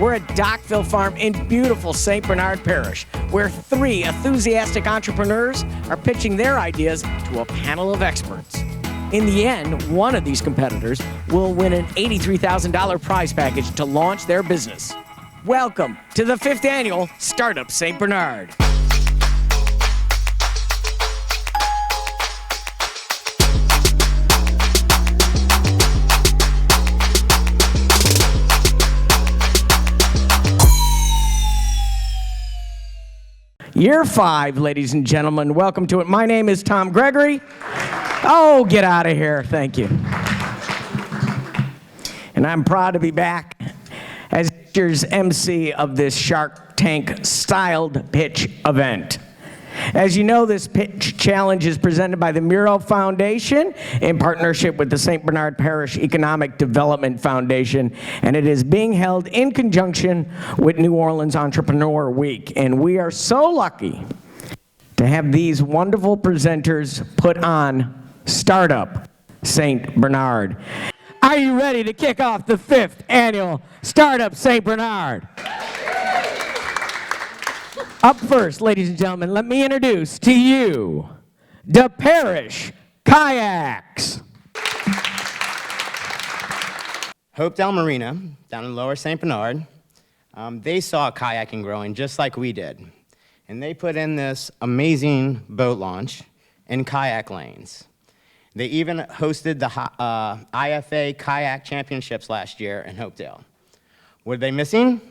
We're at Dockville Farm in beautiful St. Bernard Parish, where 3 enthusiastic entrepreneurs are pitching their ideas to a panel of experts. In the end, one of these competitors will win an $83,000 prize package to launch their business. Welcome to the 5th annual Startup St. Bernard. Year 5, ladies and gentlemen. Welcome to it. My name is Tom Gregory. Oh, get out of here. Thank you. And I'm proud to be back as this year's MC of this Shark Tank styled pitch event. As you know, this pitch challenge is presented by the Muro Foundation in partnership with the St. Bernard Parish Economic Development Foundation, and it is being held in conjunction with New Orleans Entrepreneur Week. And we are so lucky to have these wonderful presenters put on Startup St. Bernard. Are you ready to kick off the 5th annual Startup St. Bernard? Up first, ladies and gentlemen, let me introduce to you the Parish Kayaks. Hopedale Marina, down in Lower St. Bernard, they saw kayaking growing just like we did. And they put in this amazing boat launch and kayak lanes. They even hosted the IFA Kayak Championships last year in Hopedale. What are they missing?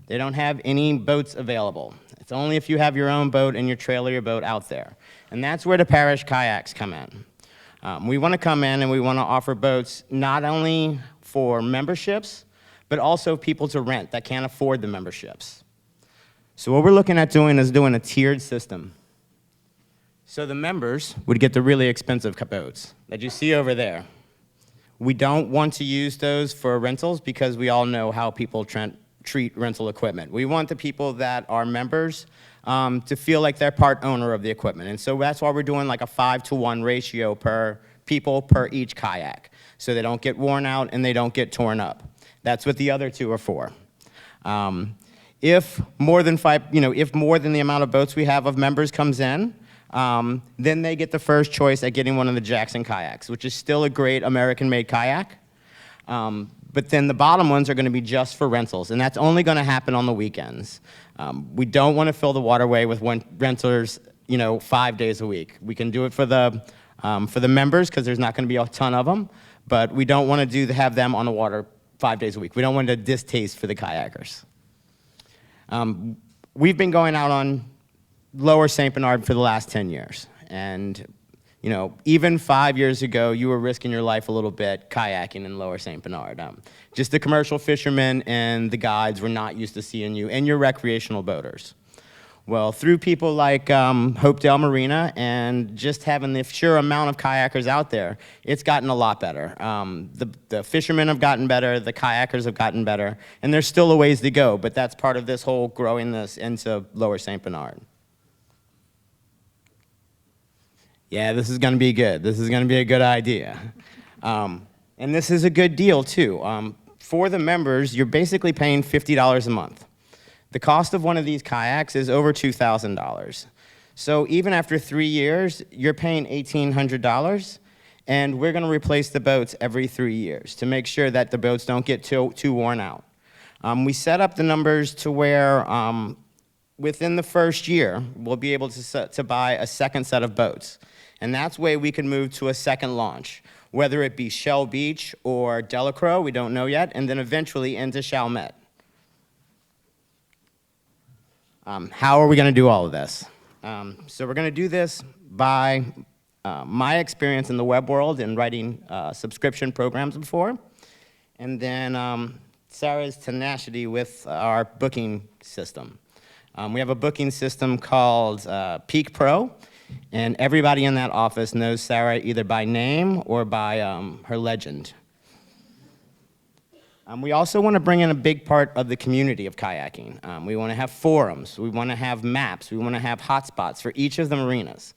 They don't have any boats available. It's only if you have your own boat and you trailer your boat out there. And that's where the Parish Kayaks come in. We want to come in and we want to offer boats not only for memberships, but also people to rent that can't afford the memberships. So what we're looking at doing is doing a tiered system. So the members would get the really expensive boats that you see over there. We don't want to use those for rentals because we all know how people treat rental equipment. We want the people that are members to feel like they're part owner of the equipment. And so that's why we're doing like a 5-to-1 ratio per people per each kayak. So they don't get worn out and they don't get torn up. That's what the other 2 are for. If more than the amount of boats we have of members comes in, then they get the first choice at getting one of the Jackson kayaks, which is still a great American-made kayak. But then the bottom ones are going to be just for rentals, and that's only going to happen on the weekends. We don't want to fill the waterway with renters, 5 days a week. We can do it for the members because there's not going to be a ton of them, but we don't want to have them on the water 5 days a week. We don't want a distaste for the kayakers. We've been going out on Lower St. Bernard for the last 10 years, and even 5 years ago, you were risking your life a little bit kayaking in Lower St. Bernard. Just the commercial fishermen and the guides were not used to seeing you and your recreational boaters. Well, through people like Hopedale Marina and just having the sheer amount of kayakers out there, it's gotten a lot better. The fishermen have gotten better, the kayakers have gotten better, and there's still a ways to go, but that's part of this whole growing this into Lower St. Bernard. Yeah, this is going to be good. This is going to be a good idea. And this is a good deal, too. For the members, you're basically paying $50 a month. The cost of one of these kayaks is over $2,000. So even after 3 years, you're paying $1,800, and we're going to replace the boats every 3 years to make sure that the boats don't get too worn out. We set up the numbers to where within the first year, we'll be able to buy a second set of boats. And that's where we can move to a second launch, whether it be Shell Beach or Delacroix, we don't know yet, and then eventually into Chalmette. How are we going to do all of this? So we're going to do this by my experience in the web world and writing subscription programs before, and then Sarah's tenacity with our booking system. We have a booking system called Peak Pro, and everybody in that office knows Sarah either by name or by her legend. We also want to bring in a big part of the community of kayaking. We want to have forums, we want to have maps, we want to have hotspots for each of the marinas.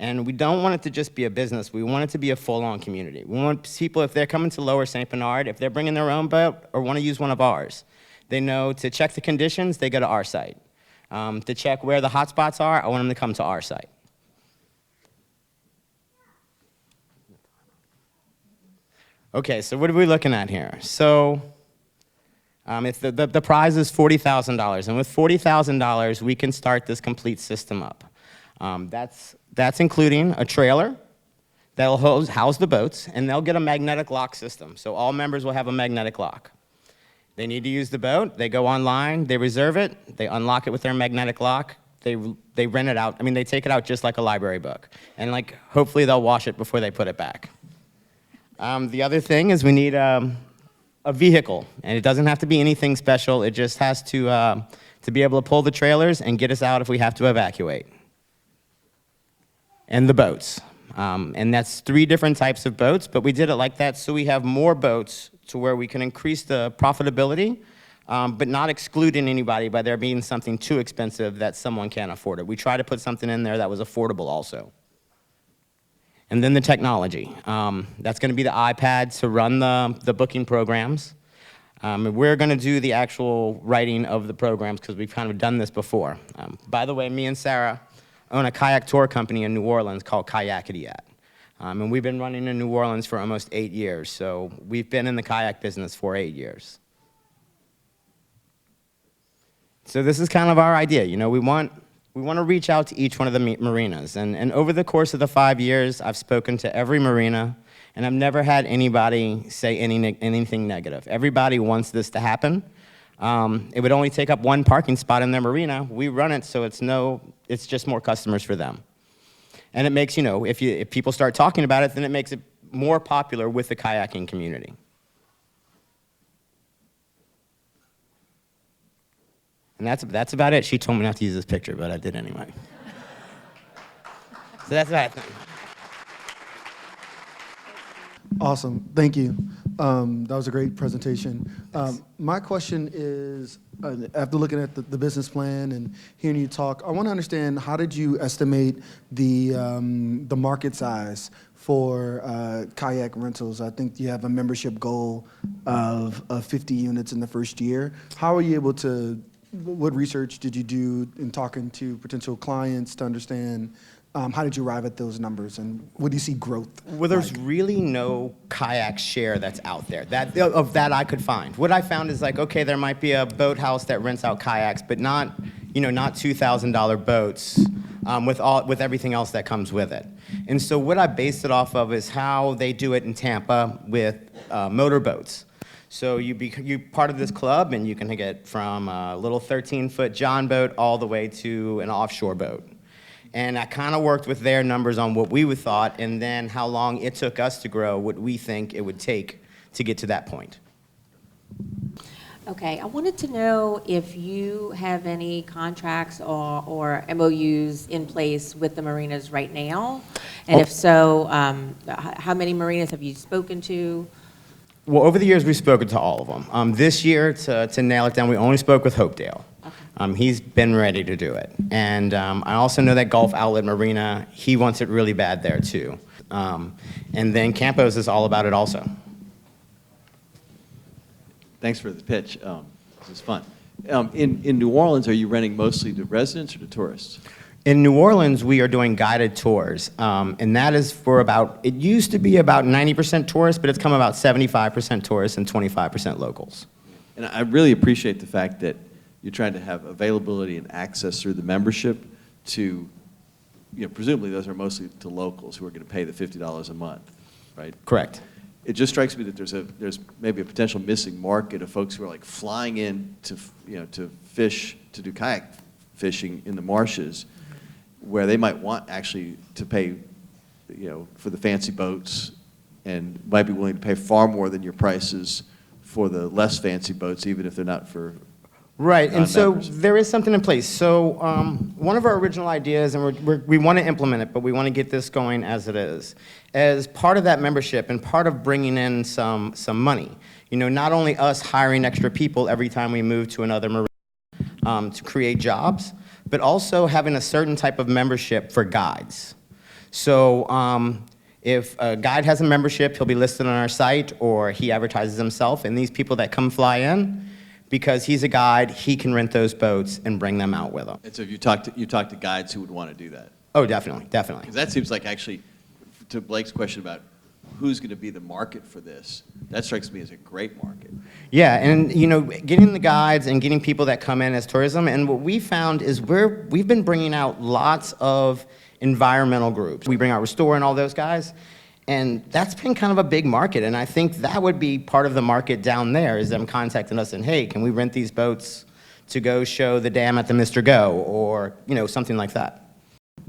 And we don't want it to just be a business, we want it to be a full-on community. We want people, if they're coming to Lower St. Bernard, if they're bringing their own boat or want to use one of ours, They know to check the conditions, they go to our site. To check where the hot spots are, I want them to come to our site. Okay, so what are we looking at here? So if the prize is $40,000, and with $40,000, we can start this complete system up. That's including a trailer that'll house the boats, and they'll get a magnetic lock system. So all members will have a magnetic lock. They need to use the boat, they go online, they reserve it, they unlock it with their magnetic lock, they rent it out. I mean, they take it out just like a library book. And like, hopefully they'll wash it before they put it back. The other thing is we need a vehicle, and it doesn't have to be anything special. It just has to be able to pull the trailers and get us out if we have to evacuate. And the boats. And that's 3 different types of boats, but we did it like that so we have more boats to where we can increase the profitability, but not excluding anybody by there being something too expensive that someone can't afford it. We try to put something in there that was affordable also. And then the technology. That's going to be the iPad to run the booking programs. We're going to do the actual writing of the programs because we've kind of done this before. By the way, me and Sarah own a kayak tour company in New Orleans called Calcaterra. And we've been running in New Orleans for almost 8 years, so we've been in the kayak business for 8 years. So this is kind of our idea. You know, we want to reach out to each one of the marinas. And over the course of the 5 years, I've spoken to every marina, and I've never had anybody say anything negative. Everybody wants this to happen. It would only take up 1 parking spot in their marina. We run it so it's just more customers for them. And it makes, you know, if people start talking about it, then it makes it more popular with the kayaking community. And that's about it. She told me not to use this picture, but I did anyway. So that's about it. Awesome, thank you. That was a great presentation. My question is, after looking at the business plan and hearing you talk, I want to understand, how did you estimate the market size for kayak rentals? I think you have a membership goal of 50 units in the first year. How are you able to, what research did you do in talking to potential clients to understand how did you arrive at those numbers, and what do you see growth? Well, there's really no kayak share that's out there of that I could find. What I found is like, okay, there might be a boathouse that rents out kayaks, but not $2,000 boats with everything else that comes with it. And so what I based it off of is how they do it in Tampa with motorboats. So you're part of this club, and you can get from a little 13-foot John boat all the way to an offshore boat. And I kind of worked with their numbers on what we would thought, and then how long it took us to grow what we think it would take to get to that point. Okay, I wanted to know if you have any contracts or MOUs in place with the marinas right now, and if so, how many marinas have you spoken to? Well, over the years, we've spoken to all of them. This year, to nail it down, we only spoke with Hopedale. Okay. He's been ready to do it. And I also know that Gulf Outlet Marina, he wants it really bad there, too. And then Campos is all about it also. Thanks for the pitch. This is fun. In New Orleans, are you renting mostly to residents or to tourists? In New Orleans, we are doing guided tours, and that is for it used to be about 90% tourists, but it's come about 75% tourists and 25% locals. And I really appreciate the fact that you're trying to have availability and access through the membership to, presumably those are mostly to locals who are going to pay the $50 a month, right? Correct. It just strikes me that there's maybe a potential missing market of folks who are like flying in to fish, to do kayak fishing in the marshes, where they might want actually to pay, for the fancy boats, and might be willing to pay far more than your prices for the less fancy boats, even if they're not for right, and so non-members. there is something in place. So one of our original ideas, and we want to implement it, but we want to get this going as it is. As part of that membership and part of bringing in some money, not only us hiring extra people every time we move to another marina to create jobs, but also having a certain type of membership for guides. So if a guide has a membership, he'll be listed on our site, or he advertises himself, and these people that come fly in because he's a guide, he can rent those boats and bring them out with him. And so you talk to guides who would want to do that? Oh, definitely, definitely. Because that seems like actually, to Blake's question about who's going to be the market for this, that strikes me as a great market. Yeah, and you know, getting the guides and getting people that come in as tourism, and what we found is we've been bringing out lots of environmental groups. We bring out Restore and all those guys, and that's been kind of a big market, and I think that would be part of the market down there, is them contacting us and, hey, can we rent these boats to go show the dam at the Mr. Go, or, you know, something like that.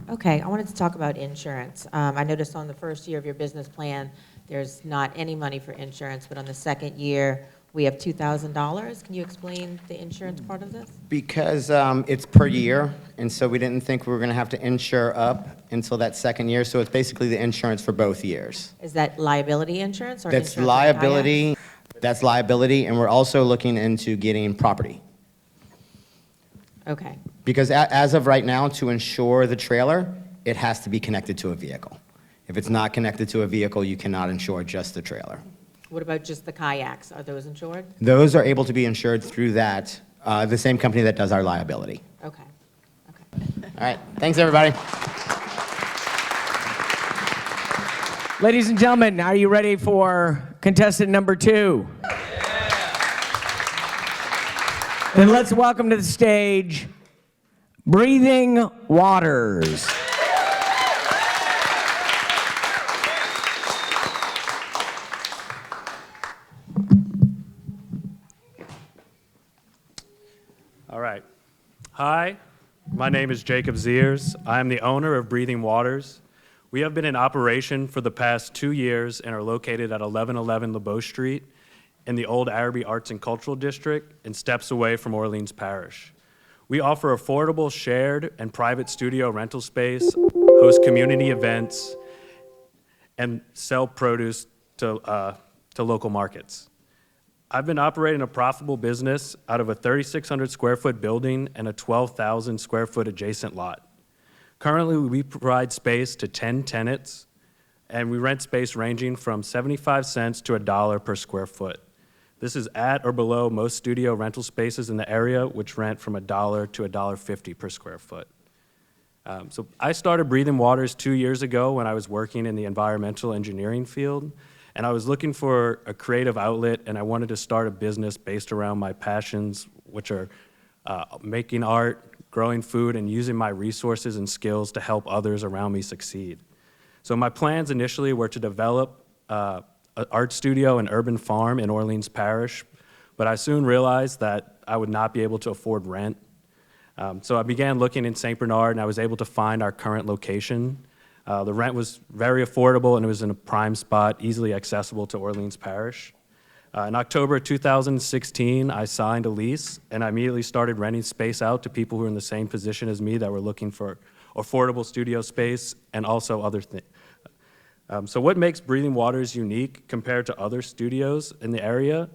Okay, I wanted to talk about insurance. I noticed on the first year of your business plan, there's not any money for insurance, but on the second year, we have $2,000. Can you explain the insurance part of this? Because it's per year, and so we didn't think we were gonna have to insure up until that second year, so it's basically the insurance for both years. Is that liability insurance or That's insurance on liability, that's liability, and we're also looking into getting property. kayaks? Okay, Because as of right now, to insure the trailer, it has to be connected to a vehicle. If it's not connected to a vehicle, you cannot insure just the trailer. what about just the kayaks? Are those insured? Those are able to be insured through that, the same company that does our liability. Okay, okay. All right, thanks, everybody. Ladies and gentlemen, are you ready for contestant number 2? Then let's welcome to the stage, Breathing Waters. All right. Hi, my name is Jacob Ziers. I am the owner of Breathing Waters. We have been in operation for the past 2 years and are located at 1111 LeBeau Street in the Old Araby Arts and Cultural District and steps away from Orleans Parish. We offer affordable shared and private studio rental space, host community events, and sell produce to local markets. I've been operating a profitable business out of a 3,600 square foot building and a 12,000 square foot adjacent lot. Currently, we provide space to 10 tenants, and we rent space ranging from 75 cents to $1 per square foot. This is at or below most studio rental spaces in the area, which rent from $1 to $1.50 per square foot. So I started Breathing Waters 2 years ago when I was working in the environmental engineering field, and I was looking for a creative outlet, and I wanted to start a business based around my passions, which are making art, growing food, and using my resources and skills to help others around me succeed. So my plans initially were to develop an art studio and urban farm in Orleans Parish, but I soon realized that I would not be able to afford rent. So I began looking in St. Bernard, and I was able to find our current location. The rent was very affordable, and it was in a prime spot, easily accessible to Orleans Parish. In October 2016, I signed a lease, and I immediately started renting space out to people who were in the same position as me that were looking for affordable studio space and also other things. So what makes Breathing Waters unique compared to other studios in the area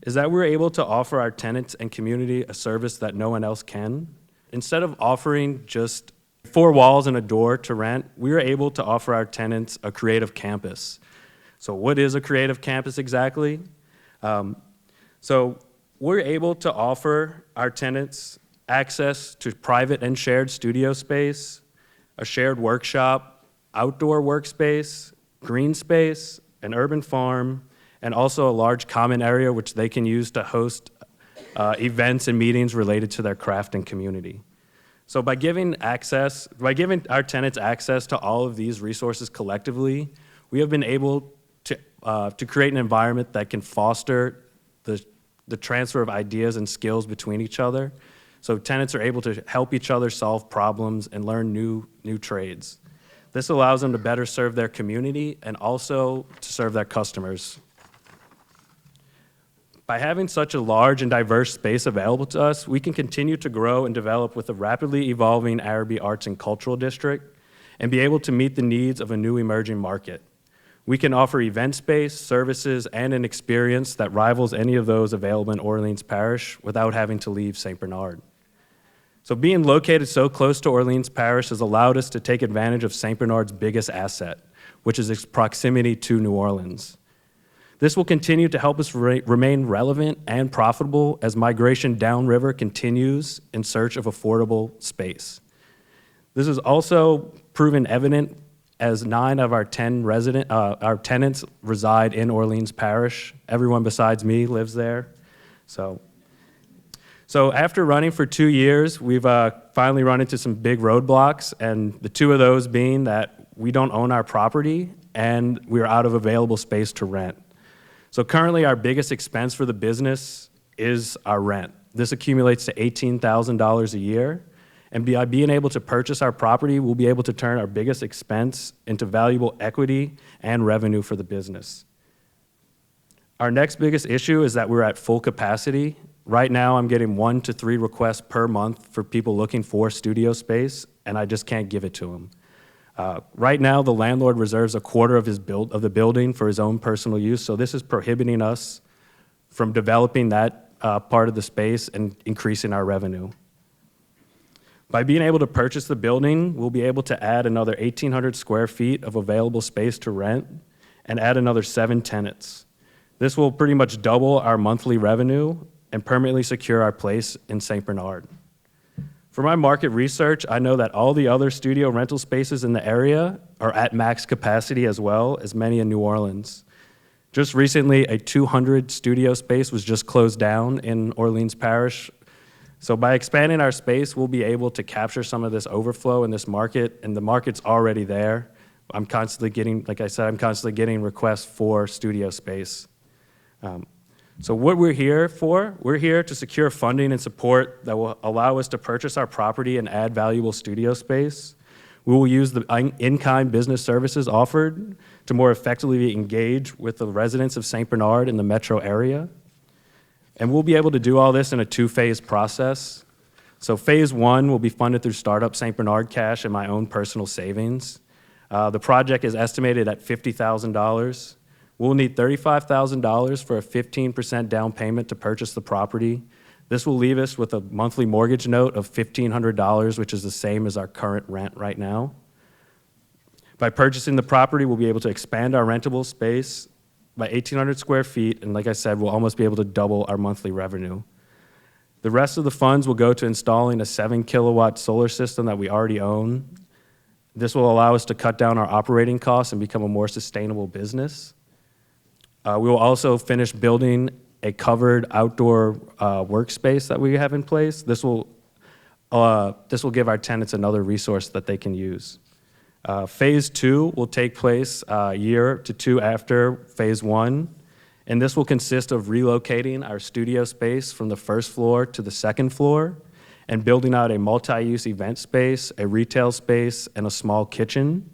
is that we're able to offer our tenants and community a service that no one else can. Instead of offering just 4 walls and a door to rent, we are able to offer our tenants a creative campus. So what is a creative campus exactly? So we're able to offer our tenants access to private and shared studio space, a shared workshop, outdoor workspace, green space, an urban farm, and also a large common area which they can use to host events and meetings related to their craft and community. So by giving our tenants access to all of these resources collectively, we have been able to create an environment that can foster the transfer of ideas and skills between each other. So tenants are able to help each other solve problems and learn new trades. This allows them to better serve their community and also to serve their customers. By having such a large and diverse space available to us, we can continue to grow and develop with a rapidly evolving Araby Arts and Cultural District and be able to meet the needs of a new emerging market. We can offer event space, services, and an experience that rivals any of those available in Orleans Parish without having to leave St. Bernard. So being located so close to Orleans Parish has allowed us to take advantage of St. Bernard's biggest asset, which is its proximity to New Orleans. This will continue to help us remain relevant and profitable as migration downriver continues in search of affordable space. This is also proven evident as 9 of our 10 our tenants reside in Orleans Parish. Everyone besides me lives there. So after running for 2 years, we've finally run into some big roadblocks, and the 2 of those being that we don't own our property and we're out of available space to rent. So currently our biggest expense for the business is our rent. This accumulates to $18,000 a year. And by being able to purchase our property, we'll be able to turn our biggest expense into valuable equity and revenue for the business. Our next biggest issue is that we're at full capacity. Right now, I'm getting 1 to 3 requests per month for people looking for studio space, and I just can't give it to them. Right now, the landlord reserves a quarter of the building for his own personal use, so this is prohibiting us from developing that part of the space and increasing our revenue. By being able to purchase the building, we'll be able to add another 1,800 square feet of available space to rent and add another 7 tenants. This will pretty much double our monthly revenue and permanently secure our place in St. Bernard. For my market research, I know that all the other studio rental spaces in the area are at max capacity as well as many in New Orleans. Just recently, a 200 studio space was just closed down in Orleans Parish. So by expanding our space, we'll be able to capture some of this overflow in this market, and the market's already there. I'm constantly getting, like I said, I'm constantly getting requests for studio space. So what we're here for, we're here to secure funding and support that will allow us to purchase our property and add valuable studio space. We will use the in-kind business services offered to more effectively engage with the residents of St. Bernard in the metro area. And we'll be able to do all this in a 2-phase process. So phase 1 will be funded through Startup St. Bernard cash and my own personal savings. The project is estimated at $50,000. We'll need $35,000 for a 15% down payment to purchase the property. This will leave us with a monthly mortgage note of $1,500, which is the same as our current rent right now. By purchasing the property, we'll be able to expand our rentable space by 1,800 square feet, and like I said, we'll almost be able to double our monthly revenue. The rest of the funds will go to installing a 7-kilowatt solar system that we already own. This will allow us to cut down our operating costs and become a more sustainable business. We will also finish building a covered outdoor workspace that we have in place. This will give our tenants another resource that they can use. Phase 2 will take place a year to 2 after phase 1, and this will consist of relocating our studio space from the first floor to the second floor and building out a multi-use event space, a retail space, and a small kitchen.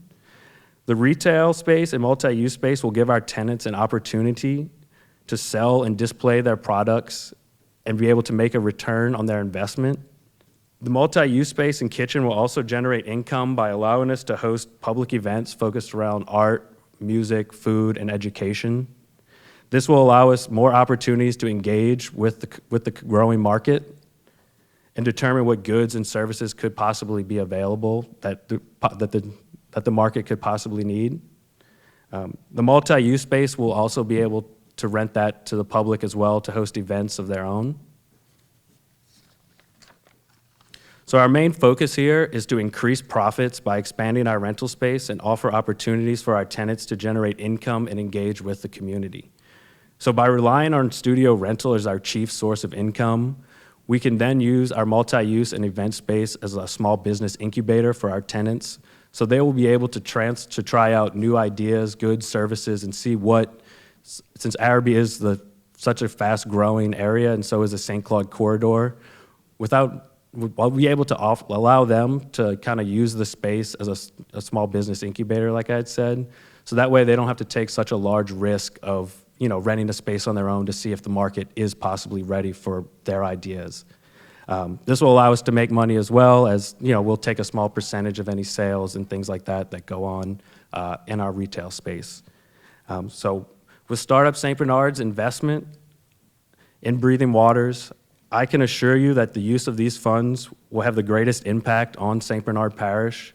The retail space and multi-use space will give our tenants an opportunity to sell and display their products and be able to make a return on their investment. The multi-use space and kitchen will also generate income by allowing us to host public events focused around art, music, food, and education. This will allow us more opportunities to engage with the growing market and determine what goods and services could possibly be available that the market could possibly need. The multi-use space will also be able to rent that to the public as well to host events of their own. So our main focus here is to increase profits by expanding our rental space and offer opportunities for our tenants to generate income and engage with the community. So by relying on studio rental as our chief source of income, we can then use our multi-use and event space as a small business incubator for our tenants. So they will be able to try out new ideas, goods, services, and see what, since Araby is such a fast-growing area, and so is the St. Claude corridor, we'll be able to allow them to kind of use the space as a small business incubator, like I had said. So that way they don't have to take such a large risk of renting a space on their own to see if the market is possibly ready for their ideas. This will allow us to make money as well as, we'll take a small percentage of any sales and things like that go on in our retail space. So with Startup St. Bernard's investment in Breathing Waters, I can assure you that the use of these funds will have the greatest impact on St. Bernard Parish.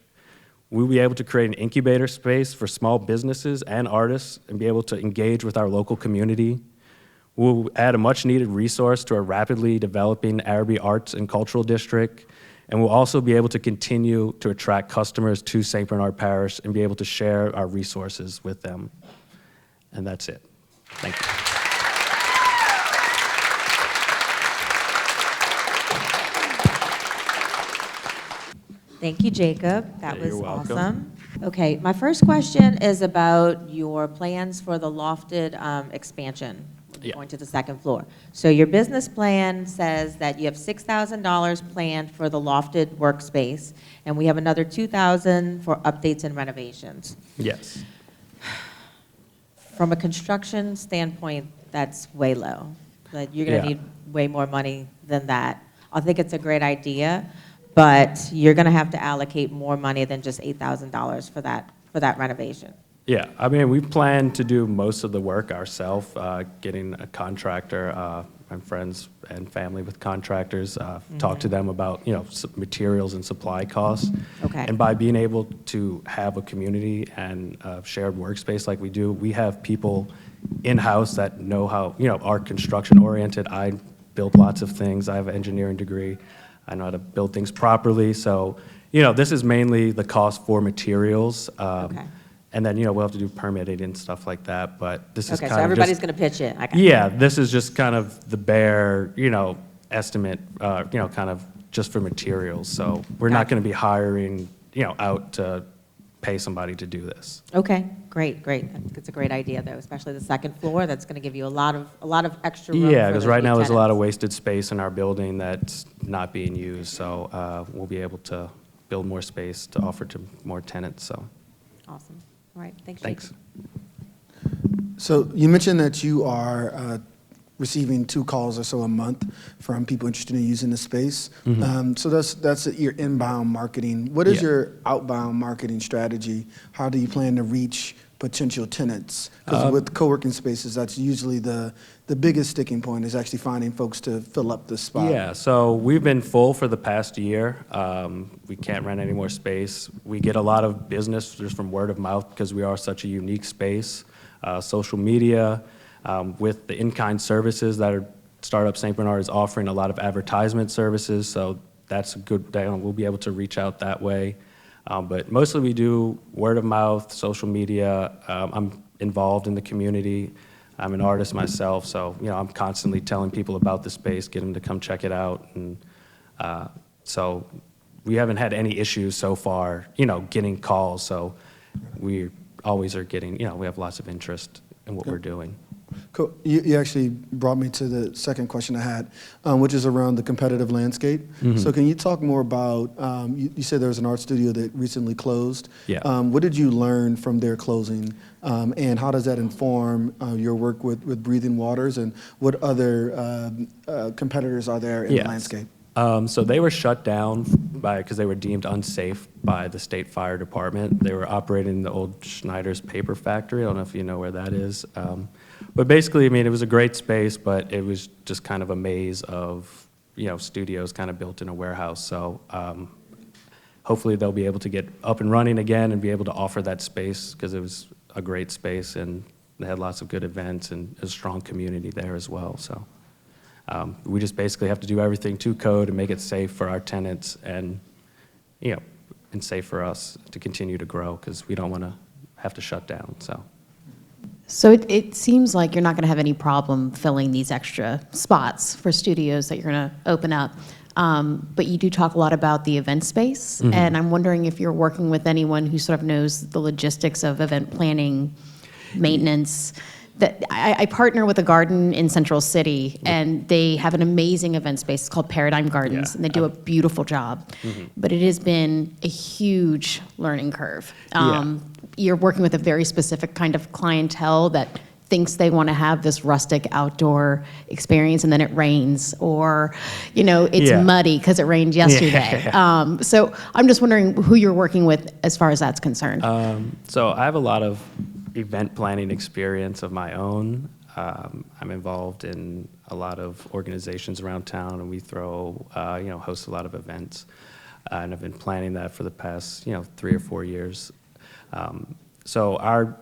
We'll be able to create an incubator space for small businesses and artists and be able to engage with our local community. We'll add a much-needed resource to our rapidly developing Araby Arts and Cultural District, and we'll also be able to continue to attract customers to St. Bernard Parish and be able to share our resources with them. And that's it. Thank you. Thank you, Jacob. That Yeah, was you're welcome. awesome. Okay, my first question is about your plans for the lofted expansion, Yeah. going to the second floor. So your business plan says that you have $6,000 planned for the lofted workspace, and we have another $2,000 for updates and renovations. Yes. From a construction standpoint, that's way low. Like, you're going to Yeah. need way more money than that. I think it's a great idea, but you're going to have to allocate more money than just $8,000 for that renovation. Yeah, I mean, we plan to do most of the work ourselves, getting a contractor. I'm friends and family with contractors, talk to them about, materials and supply costs. Okay. And by being able to have a community and a shared workspace like we do, we have people in-house that know how, are construction oriented. I build lots of things. I have an engineering degree. I know how to build things properly. So, this is mainly the cost for materials. Okay. And then, we'll have to do permitting and stuff like that, but this is Okay, kind so of everybody's just, going to pitch in. I got you. yeah, this is just kind of the bare, estimate, kind of just for materials. So we're not Gotcha. going to be hiring, out to pay somebody to do this. Okay, great. I think it's a great idea, though, especially the second floor. That's going to give you a lot of extra room. Yeah, for because the right new now there's a lot of tenants. wasted space in our building that's not being used. So we'll be able to build more space to offer to more tenants, so Awesome. All right, thanks, thanks. Jacob. So you mentioned that you are receiving 2 calls or so a month from people interested in using the space. So that's your inbound marketing. What is Yeah. your outbound marketing strategy? How do you plan to reach potential tenants? Because with co-working spaces, that's usually the biggest sticking point is actually finding folks to fill up the spot. Yeah, so we've been full for the past year. We can't rent any more space. We get a lot of business just from word of mouth because we are such a unique space. Social media, with the in-kind services that are Startup St. Bernard is offering a lot of advertisement services, so that's a good, we'll be able to reach out that way. But mostly we do word of mouth, social media. I'm involved in the community. I'm an artist myself, so I'm constantly telling people about the space, get them to come check it out, and so we haven't had any issues so far, getting calls. So we always are getting, we have lots of interest in what we're doing. Cool. You actually brought me to the second question I had, which is around the competitive landscape. So can you talk more about, you said there was an art studio that recently closed. Yeah. What did you learn from their closing? And how does that inform your work with Breathing Waters? And what other competitors are there in the Yes. landscape? So they were shut down because they were deemed unsafe by the state fire department. They were operating the old Schneider's paper factory. I don't know if you know where that is. But basically, I mean, it was a great space, but it was just kind of a maze of, studios kind of built in a warehouse. So hopefully they'll be able to get up and running again and be able to offer that space because it was a great space and they had lots of good events and a strong community there as well. So we just basically have to do everything to code and make it safe for our tenants and, and safe for us to continue to grow because we don't want to have to shut down, so. So it seems like you're not going to have any problem filling these extra spots for studios that you're going to open up. But you do talk a lot about the event space, and I'm wondering if you're working with anyone who sort of knows the logistics of event planning, maintenance. That I partner with a garden in Central City, and they have an amazing event space. It's called Paradigm Gardens, Yeah. and they do a beautiful job. But it has been a huge learning curve. Yeah. You're working with a very specific kind of clientele that thinks they want to have this rustic outdoor experience, and then it rains, or it's Yeah. muddy because it rained yesterday. So I'm just wondering who you're working with as far as that's concerned. So I have a lot of event planning experience of my own. I'm involved in a lot of organizations around town, and we host a lot of events. and I've been planning that for the past, 3 or 4 years. So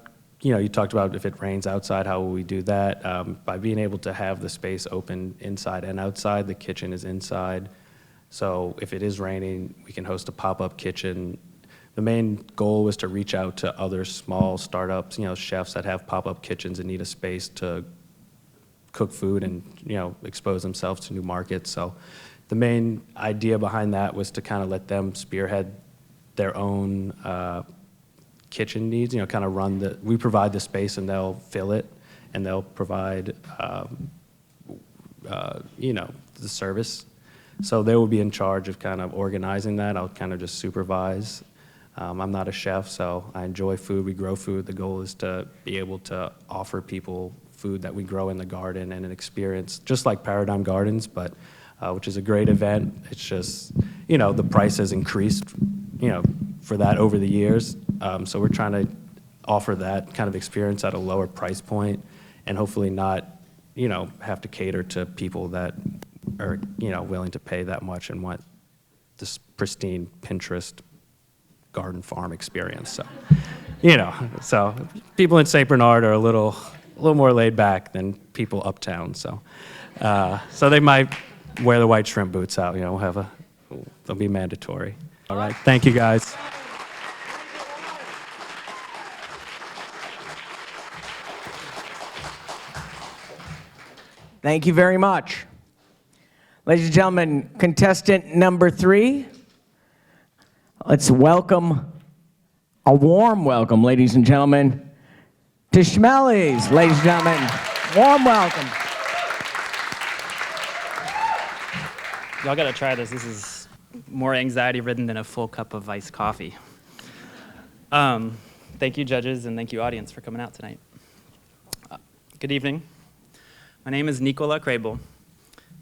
you talked about if it rains outside, how will we do that? By being able to have the space open inside and outside. The kitchen is inside. So if it is raining, we can host a pop-up kitchen. The main goal was to reach out to other small startups, chefs that have pop-up kitchens and need a space to cook food and, expose themselves to new markets. So the main idea behind that was to kind of let them spearhead their own kitchen needs, kind of we provide the space and they'll fill it, and they'll provide, the service. So they will be in charge of kind of organizing that. I'll kind of just supervise. I'm not a chef, so I enjoy food. We grow food. The goal is to be able to offer people food that we grow in the garden and an experience, just like Paradigm Gardens, but which is a great event. It's just, the price has increased, for that over the years. So we're trying to offer that kind of experience at a lower price point and hopefully not, have to cater to people that are, willing to pay that much and want this pristine Pinterest garden farm experience. So, so people in St. Bernard are a little more laid back than people uptown. So, so they might wear the white shrimp boots out. They'll be mandatory. All right, thank you guys. Thank you very much. Ladies and gentlemen, contestant number 3, let's welcome, a warm welcome, ladies and gentlemen, to Schmelly's. Ladies and gentlemen, warm welcome. Y'all gotta try this. This is more anxiety-ridden than a full cup of iced coffee. Thank you, judges, and thank you, audience, for coming out tonight. Good evening. My name is Nicola Krabel.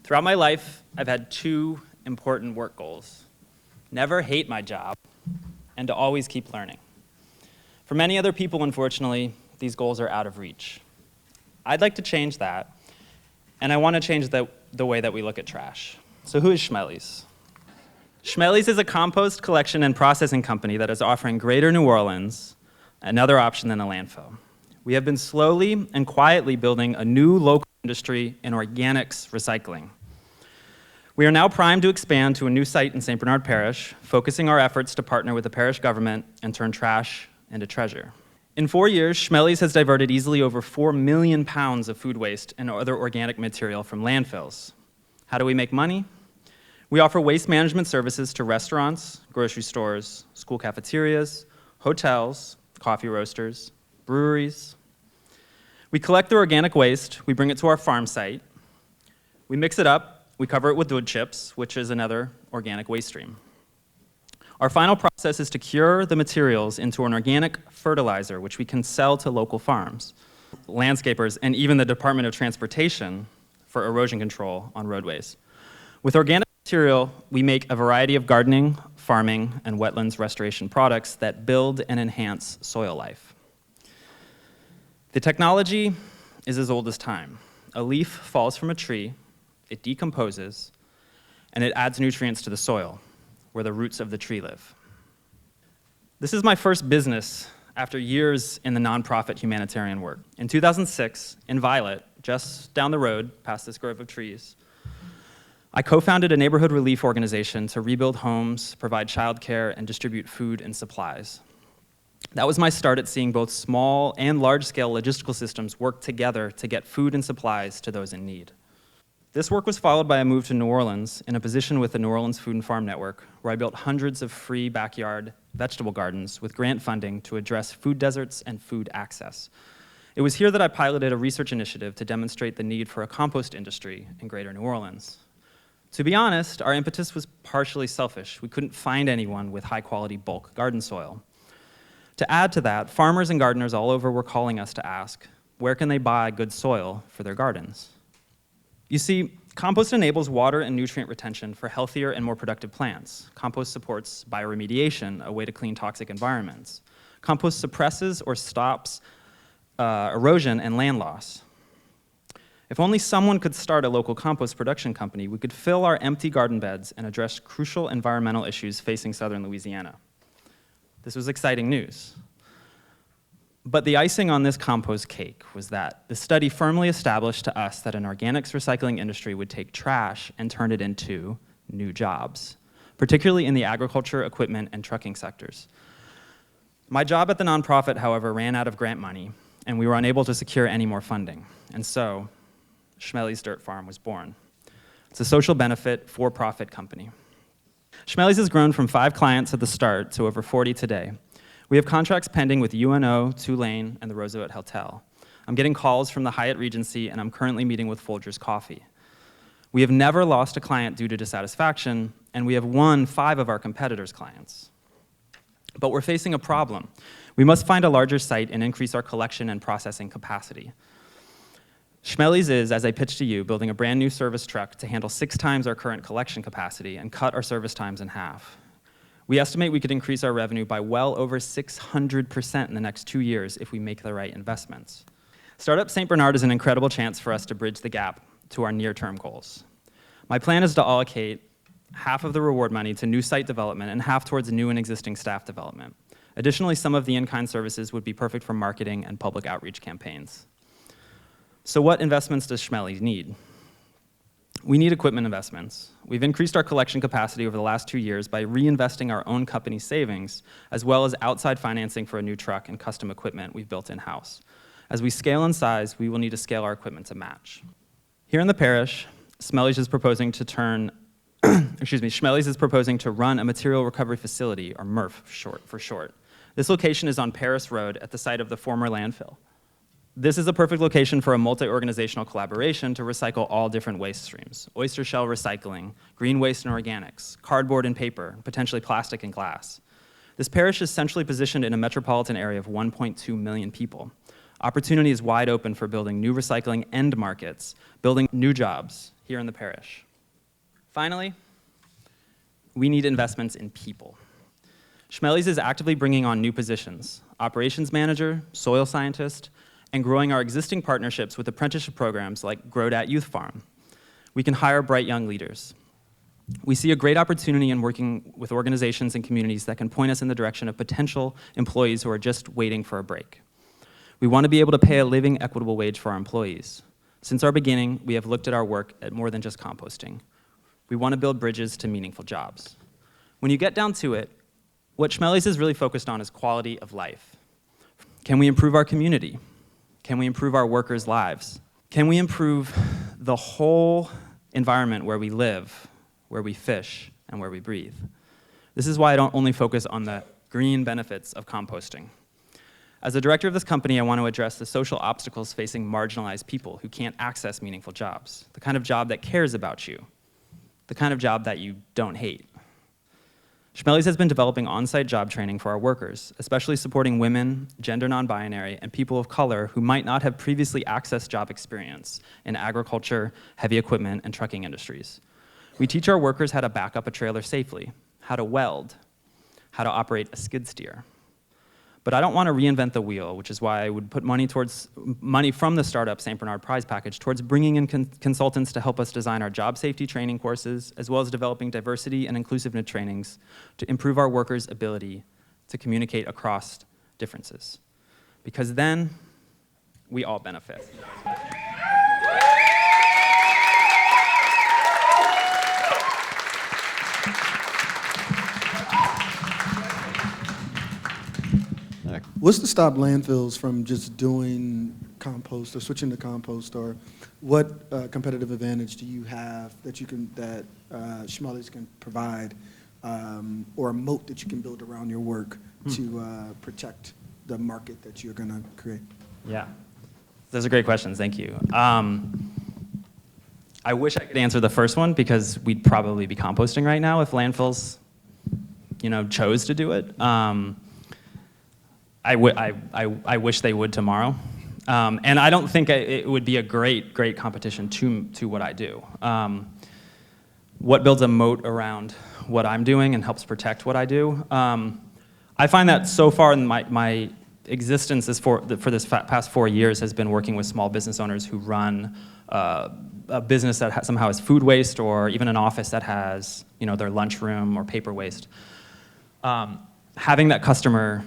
Throughout my life, I've had 2 important work goals: never hate my job, and to always keep learning. For many other people, unfortunately, these goals are out of reach. I'd like to change that, and I want to change the way that we look at trash. So who is Schmelly's? Schmelly's is a compost collection and processing company that is offering Greater New Orleans another option than a landfill. We have been slowly and quietly building a new local industry in organics recycling. We are now primed to expand to a new site in St. Bernard Parish, focusing our efforts to partner with the parish government and turn trash into treasure. In 4 years, Schmelly's has diverted easily over 4 million pounds of food waste and other organic material from landfills. How do we make money? We offer waste management services to restaurants, grocery stores, school cafeterias, hotels, coffee roasters, breweries. We collect the organic waste, we bring it to our farm site, we mix it up, we cover it with wood chips, which is another organic waste stream. Our final process is to cure the materials into an organic fertilizer, which we can sell to local farms, landscapers, and even the Department of Transportation for erosion control on roadways. With organic material, we make a variety of gardening, farming, and wetlands restoration products that build and enhance soil life. The technology is as old as time. A leaf falls from a tree, it decomposes, and it adds nutrients to the soil, where the roots of the tree live. This is my first business after years in the nonprofit humanitarian work. In 2006, in Violet, just down the road past this grove of trees, I co-founded a neighborhood relief organization to rebuild homes, provide childcare, and distribute food and supplies. That was my start at seeing both small and large-scale logistical systems work together to get food and supplies to those in need. This work was followed by a move to New Orleans in a position with the New Orleans Food and Farm Network, where I built hundreds of free backyard vegetable gardens with grant funding to address food deserts and food access. It was here that I piloted a research initiative to demonstrate the need for a compost industry in Greater New Orleans. To be honest, our impetus was partially selfish. We couldn't find anyone with high-quality bulk garden soil. To add to that, farmers and gardeners all over were calling us to ask, where can they buy good soil for their gardens? You see, compost enables water and nutrient retention for healthier and more productive plants. Compost supports bioremediation, a way to clean toxic environments. Compost suppresses or stops erosion and land loss. If only someone could start a local compost production company, we could fill our empty garden beds and address crucial environmental issues facing southern Louisiana. This was exciting news. But the icing on this compost cake was that the study firmly established to us that an organics recycling industry would take trash and turn it into new jobs, particularly in the agriculture, equipment, and trucking sectors. My job at the nonprofit, however, ran out of grant money, and we were unable to secure any more funding. And so, Schmelly's Dirt Farm was born. It's a social benefit, for-profit company. Schmelly's has grown from 5 clients at the start to over 40 today. We have contracts pending with UNO, Tulane, and the Roosevelt Hotel. I'm getting calls from the Hyatt Regency, and I'm currently meeting with Folgers Coffee. We have never lost a client due to dissatisfaction, and we have won 5 of our competitors' clients. But we're facing a problem. We must find a larger site and increase our collection and processing capacity. Schmelly's is, as I pitched to you, building a brand new service truck to handle 6 times our current collection capacity and cut our service times in half. We estimate we could increase our revenue by well over 600% in the next 2 years if we make the right investments. Startup St. Bernard is an incredible chance for us to bridge the gap to our near-term goals. My plan is to allocate half of the reward money to new site development and half towards new and existing staff development. Additionally, some of the in-kind services would be perfect for marketing and public outreach campaigns. So what investments does Schmelly's need? We need equipment investments. We've increased our collection capacity over the last 2 years by reinvesting our own company savings, as well as outside financing for a new truck and custom equipment we've built in-house. As we scale in size, we will need to scale our equipment to match. Here in the parish, Schmelly's is proposing to Schmelly's is proposing to run a material recovery facility, or MRF for short. This location is on Parish Road at the site of the former landfill. This is a perfect location for a multi-organizational collaboration to recycle all different waste streams: oyster shell recycling, green waste and organics, cardboard and paper, potentially plastic and glass. This parish is centrally positioned in a metropolitan area of 1.2 million people. Opportunity is wide open for building new recycling end markets, building new jobs here in the parish. Finally, we need investments in people. Schmelly's is actively bringing on new positions: operations manager, soil scientist, and growing our existing partnerships with apprenticeship programs like Grodat Youth Farm. We can hire bright young leaders. We see a great opportunity in working with organizations and communities that can point us in the direction of potential employees who are just waiting for a break. We want to be able to pay a living, equitable wage for our employees. Since our beginning, we have looked at our work at more than just composting. We want to build bridges to meaningful jobs. When you get down to it, what Schmelly's is really focused on is quality of life. Can we improve our community? Can we improve our workers' lives? Can we improve the whole environment where we live, where we fish, and where we breathe? This is why I don't only focus on the green benefits of composting. As the director of this company, I want to address the social obstacles facing marginalized people who can't access meaningful jobs, the kind of job that cares about you, the kind of job that you don't hate. Schmelly's has been developing on-site job training for our workers, especially supporting women, gender non-binary, and people of color who might not have previously accessed job experience in agriculture, heavy equipment, and trucking industries. We teach our workers how to back up a trailer safely, how to weld, how to operate a skid steer. But I don't want to reinvent the wheel, which is why I would put money from the Startup St. Bernard Prize package towards bringing in consultants to help us design our job safety training courses, as well as developing diversity and inclusiveness trainings to improve our workers' ability to communicate across differences. Because then, we all benefit. What's to stop landfills from just doing compost or switching to compost, or what competitive advantage do you have that Schmelly's can provide, or a moat that you can build around your work to protect the market that you're going to create? Yeah, those are great questions. Thank you. I wish I could answer the first one because we'd probably be composting right now if landfills, chose to do it. I wish they would tomorrow. And I don't think it would be a great competition to what I do. What builds a moat around what I'm doing and helps protect what I do? I find that so far in my existence for this past 4 years has been working with small business owners who run a business that somehow has food waste, or even an office that has, their lunchroom or paper waste. Having that customer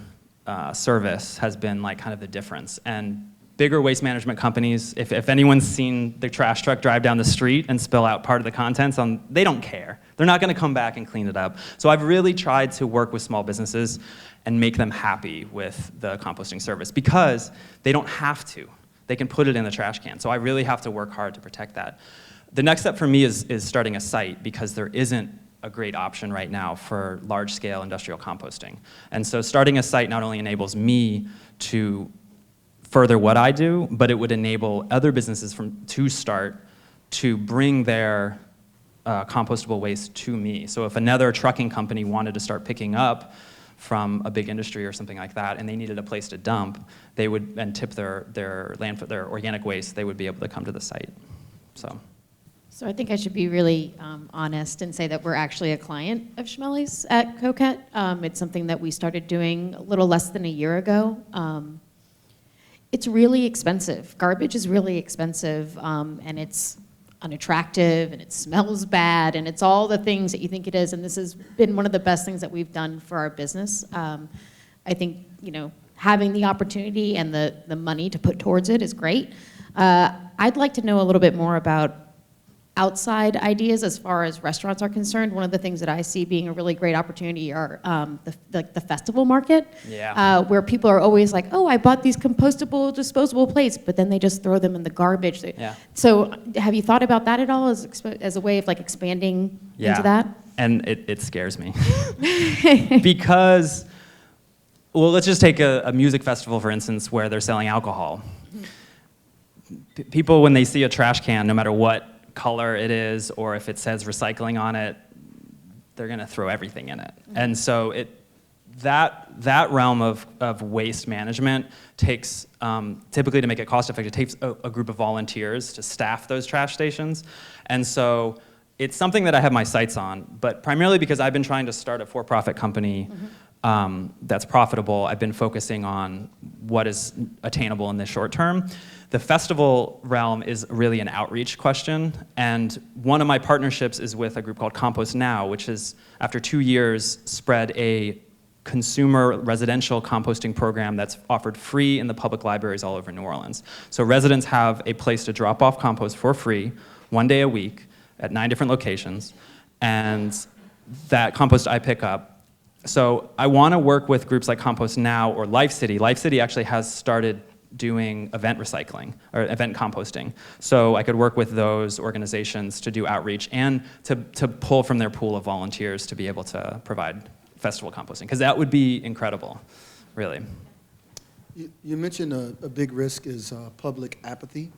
service has been like kind of the difference. And bigger waste management companies, if anyone's seen the trash truck drive down the street and spill out part of the contents, they don't care. They're not going to come back and clean it up. So I've really tried to work with small businesses and make them happy with the composting service, because they don't have to. They can put it in the trash can. So I really have to work hard to protect that. The next step for me is starting a site, because there isn't a great option right now for large-scale industrial composting. And so starting a site not only enables me to further what I do, but it would enable other businesses to start to bring their compostable waste to me. So if another trucking company wanted to start picking up from a big industry or something like that, and they needed a place to dump, they would, and tip their landfill, their organic waste, they would be able to come to the site. So I think I should be really honest and say that we're actually a client of Schmelly's at Coquette. It's something that we started doing a little less than a year ago. It's really expensive. Garbage is really expensive, and it's unattractive, and it smells bad, and it's all the things that you think it is. And this has been one of the best things that we've done for our business. I think, having the opportunity and the money to put towards it is great. I'd like to know a little bit more about outside ideas as far as restaurants are concerned. One of the things that I see being a really great opportunity are the festival market, where people are always like, oh, I bought these compostable, disposable plates, but then they just throw them in the garbage. Yeah. So have you thought about that at all as a way of like expanding into that? And it scares me. Because, well, let's just take a music festival, for instance, where they're selling alcohol. People, when they see a trash can, no matter what color it is, or if it says recycling on it, they're going to throw everything in it. And so that realm of waste management takes, typically to make it cost effective, takes a group of volunteers to staff those trash stations. And so it's something that I have my sights on, but primarily because I've been trying to start a for-profit company that's profitable. I've been focusing on what is attainable in the short term. The festival realm is really an outreach question, and one of my partnerships is with a group called Compost Now, which has, after 2 years, spread a consumer residential composting program that's offered free in the public libraries all over New Orleans. So residents have a place to drop off compost for free, 1 day a week, at 9 different locations, and that compost I pick up. So I want to work with groups like Compost Now or Life City. Life City actually has started doing event recycling or event composting. So I could work with those organizations to do outreach and to pull from their pool of volunteers to be able to provide festival composting, because that would be incredible, really. You mentioned a big risk is public apathy.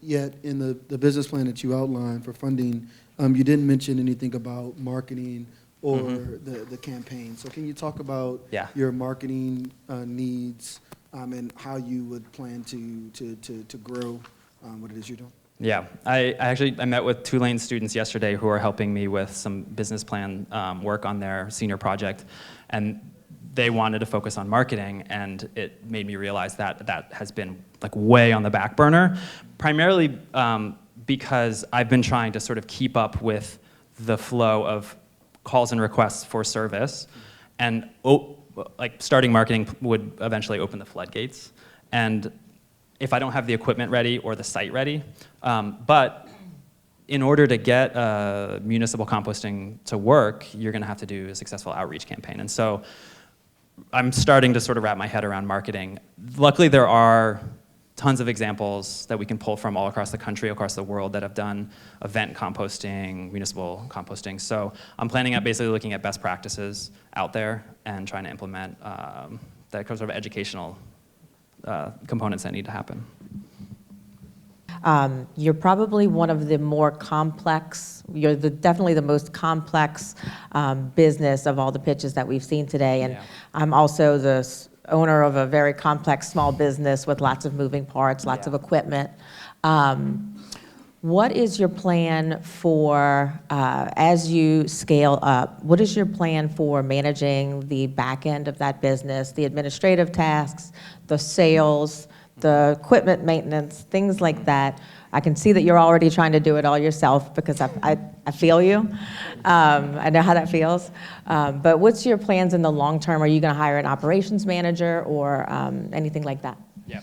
Yet in the business plan that you outlined for funding, you didn't mention anything about marketing or the campaign. So can you talk about your marketing needs and how you would plan to grow what it is you're doing? Yeah, I met with Tulane students yesterday who are helping me with some business plan work on their senior project, and they wanted to focus on marketing, and it made me realize that that has been like way on the back burner, primarily because I've been trying to sort of keep up with the flow of calls and requests for service, and like starting marketing would eventually open the floodgates. And if I don't have the equipment ready or the site ready, but in order to get municipal composting to work, you're going to have to do a successful outreach campaign. And so I'm starting to sort of wrap my head around marketing. Luckily, there are tons of examples that we can pull from all across the country, across the world, that have done event composting, municipal composting. So I'm planning on basically looking at best practices out there and trying to implement that sort of educational components that need to happen. You're probably one of the more complex, definitely the most complex business of all the pitches that we've seen today. And I'm also the owner of a very complex small business with lots of moving parts, lots of equipment. What is your plan for, as you scale up, what is your plan for managing the back end of that business, the administrative tasks, the sales, the equipment maintenance, things like that? I can see that you're already trying to do it all yourself because I feel you. I know how that feels. But what's your plans in the long term? Are you going to hire an operations manager or anything like that? Yeah.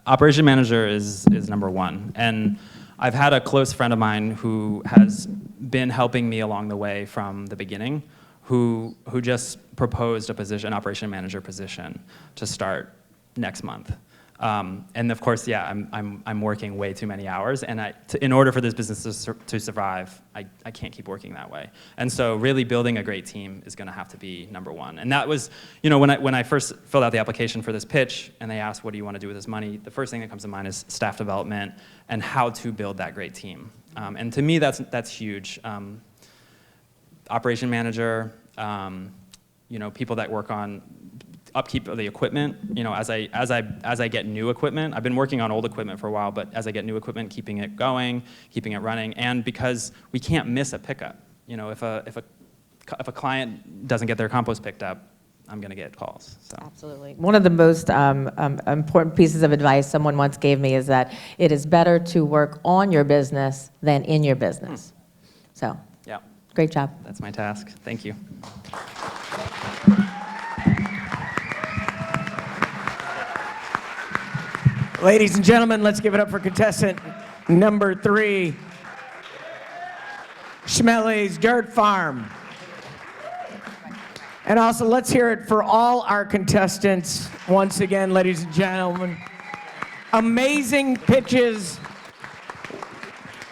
Operation manager is number one. And I've had a close friend of mine who has been helping me along the way from the beginning, who just proposed a position, an operation manager position, to start next month. And of course, yeah, I'm working way too many hours, and in order for this business to survive, I can't keep working that way. And so really building a great team is gonna have to be number one. And that was, when I first filled out the application for this pitch, and they asked, what do you wanna do with this money? The first thing that comes to mind is staff development and how to build that great team. And to me, that's huge. Operation manager, people that work on upkeep of the equipment, as I get new equipment. I've been working on old equipment for a while, but as I get new equipment, keeping it going, keeping it running, and because we can't miss a pickup. If a client doesn't get their compost picked up, I'm going to get calls. So. Absolutely. One of the most important pieces of advice someone once gave me is that it is better to work on your business than in your business. So, yeah, great job. that's my task. Thank you. Ladies and gentlemen, let's give it up for contestant number 3, Schmelly's Dirt Farm. And also, let's hear it for all our contestants. Once again, ladies and gentlemen, amazing pitches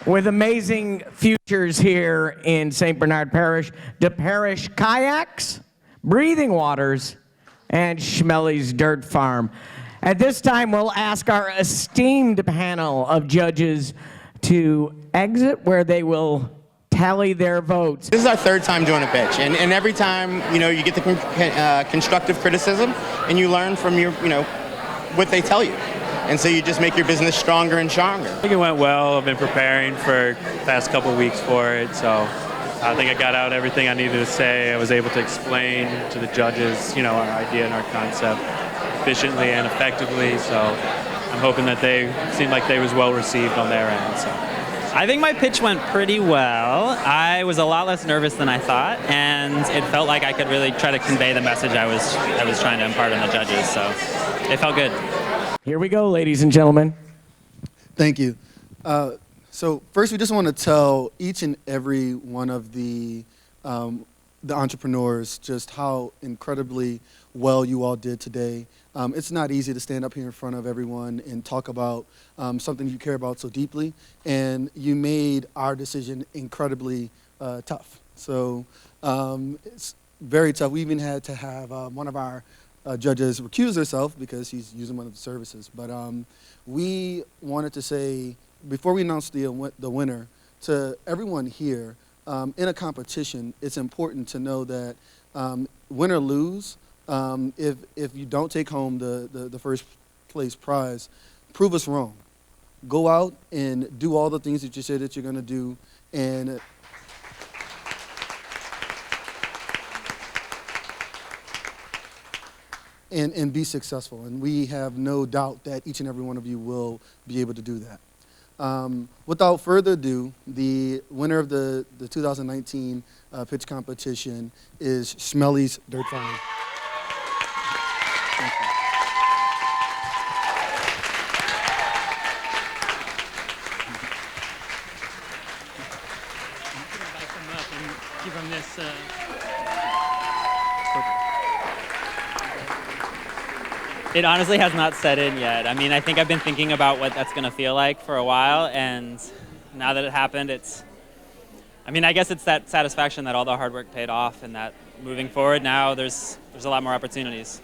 with amazing futures here in St. Bernard Parish. The Parish Kayaks, Breathing Waters, and Schmelly's Dirt Farm. At this time, we'll ask our esteemed panel of judges to exit where they will tally their votes. This is our third time doing a pitch, and every time, you get the constructive criticism, and you learn from what they tell you. And so you just make your business stronger and stronger. I think it went well. I've been preparing for the past couple weeks for it, so I think I got out everything I needed to say. I was able to explain to the judges, our idea and our concept efficiently and effectively, so I'm hoping that they seemed like they was well received on their end. So. I think my pitch went pretty well. I was a lot less nervous than I thought, and it felt like I could really try to convey the message I was trying to impart on the judges, so it felt good. Here we go, ladies and gentlemen. Thank you. So first, we just want to tell each and every one of the entrepreneurs just how incredibly well you all did today. It's not easy to stand up here in front of everyone and talk about something you care about so deeply, and you made our decision incredibly tough. So it's very tough. We even had to have one of our judges recuse herself because she's using one of the services. But we wanted to say, before we announce the winner, to everyone here, in a competition, it's important to know that win or lose, if you don't take home the first place prize, prove us wrong. Go out and do all the things that you said that you're going to do, and be successful. And we have no doubt that each and every one of you will be able to do that. Without further ado, the winner of the 2019 pitch competition is Schmelly's Dirt Farm. Thank you. Give them this. It honestly has not set in yet. I mean, I think I've been thinking about what that's going to feel like for a while, and now that it happened, I guess it's that satisfaction that all the hard work paid off, and that moving forward now there's a lot more opportunities.